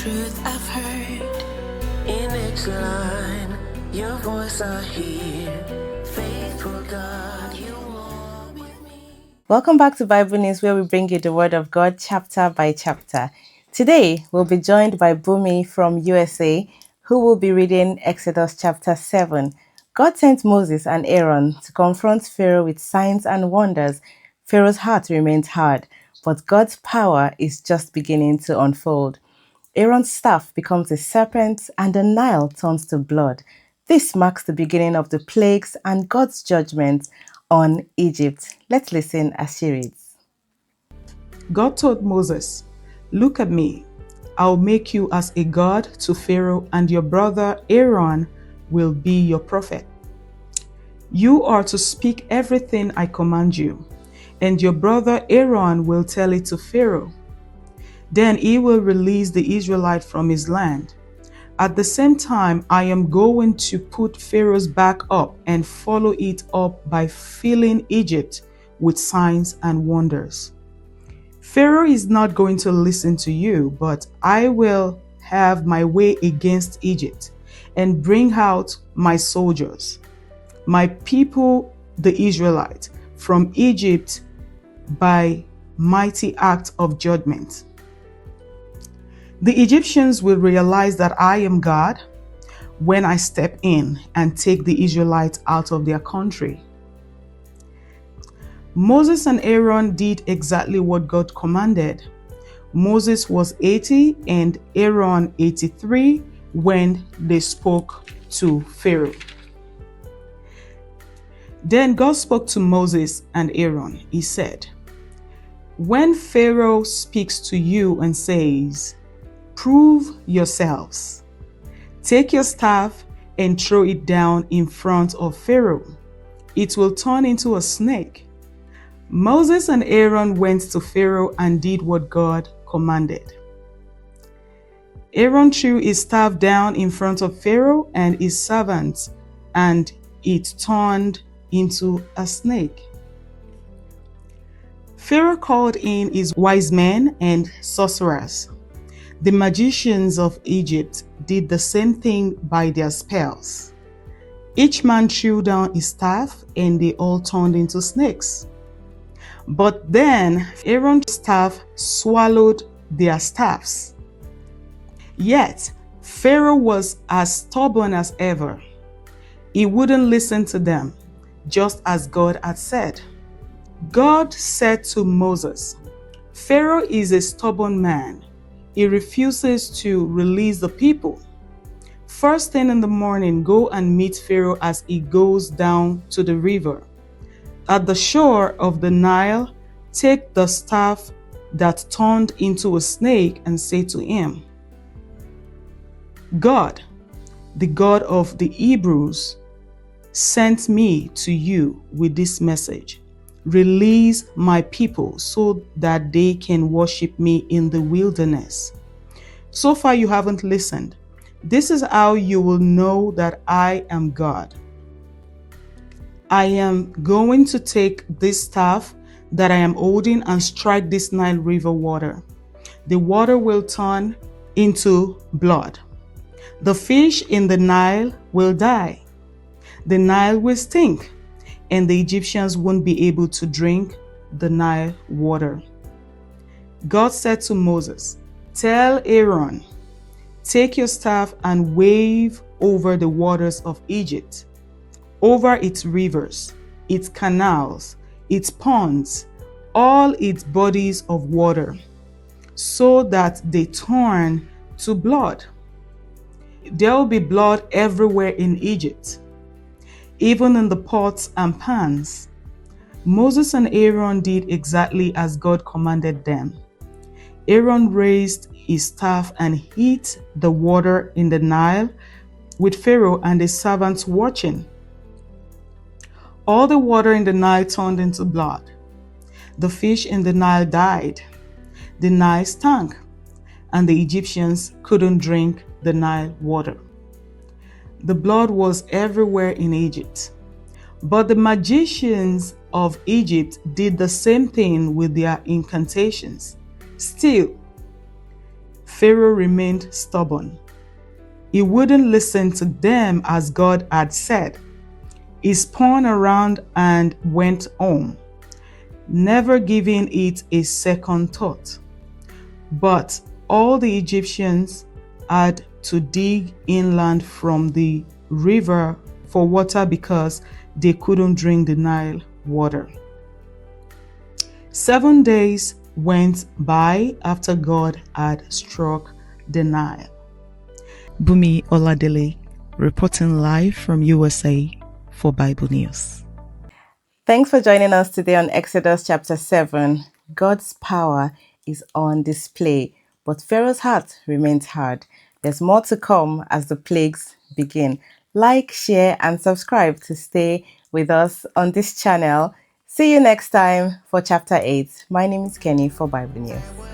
truth I've heard. In each line, your voice I hear. Faithful God, you walk with me. Welcome back to Bible News, where we bring you the Word of God chapter by chapter. Today, we'll be joined by Bumi from USA, who will be reading Exodus chapter 7. God sent Moses and Aaron to confront Pharaoh with signs and wonders. Pharaoh's heart remains hard, but God's power is just beginning to unfold. Aaron's staff becomes a serpent and the Nile turns to blood. This marks the beginning of the plagues and God's judgment on Egypt. Let's listen as she reads. God told Moses, "Look at me. I'll make you as a god to Pharaoh, and your brother Aaron will be your prophet. You are to speak everything I command you, and your brother Aaron will tell it to Pharaoh. Then he will release the Israelite from his land. At the same time, I am going to put Pharaoh's back up and follow it up by filling Egypt with signs and wonders. Pharaoh is not going to listen to you, but I will have my way against Egypt and bring out my soldiers, my people, the Israelites, from Egypt by mighty act of judgment. The Egyptians will realize that I am God when I step in and take the Israelites out of their country." Moses and Aaron did exactly what God commanded. Moses was 80 and Aaron 83 when they spoke to Pharaoh. Then God spoke to Moses and Aaron. He said, "When Pharaoh speaks to you and says, 'Prove yourselves,' take your staff and throw it down in front of Pharaoh. It will turn into a snake." Moses and Aaron went to Pharaoh and did what God commanded. Aaron threw his staff down in front of Pharaoh and his servants, and it turned into a snake. Pharaoh called in his wise men and sorcerers. The magicians of Egypt did the same thing by their spells. Each man threw down his staff and they all turned into snakes. But then Aaron's staff swallowed their staffs. Yet Pharaoh was as stubborn as ever. He wouldn't listen to them, just as God had said. God said to Moses, "Pharaoh is a stubborn man. He refuses to release the people. First thing in the morning, go and meet Pharaoh as he goes down to the river. At the shore of the Nile, take the staff that turned into a snake and say to him, 'God, the God of the Hebrews, sent me to you with this message. Release my people so that they can worship me in the wilderness.' So far you haven't listened. This is how you will know that I am God. I am going to take this staff that I am holding and strike this Nile River water. The water will turn into blood. The fish in the Nile will die. The Nile will stink, and the Egyptians won't be able to drink the Nile water." God said to Moses, "Tell Aaron, take your staff and wave over the waters of Egypt, over its rivers, its canals, its ponds, all its bodies of water, so that they turn to blood. There will be blood everywhere in Egypt, even in the pots and pans." Moses and Aaron did exactly as God commanded them. Aaron raised his staff and hit the water in the Nile, with Pharaoh and his servants watching. All the water in the Nile turned into blood. The fish in the Nile died. The Nile stank, and the Egyptians couldn't drink the Nile water. The blood was everywhere in Egypt. But the magicians of Egypt did the same thing with their incantations. Still, Pharaoh remained stubborn. He wouldn't listen to them as God had said. He spun around and went home, never giving it a second thought. But all the Egyptians had to dig inland from the river for water because they couldn't drink the Nile water. 7 days went by after God had struck the Nile. Bumi Oladele, reporting live from USA for Bible News. Thanks for joining us today on Exodus chapter 7. God's power is on display, but Pharaoh's heart remains hard. There's more to come as the plagues begin. Like, share, and subscribe to stay with us on this channel. See you next time for chapter 8. My name is Kenny for Bible News.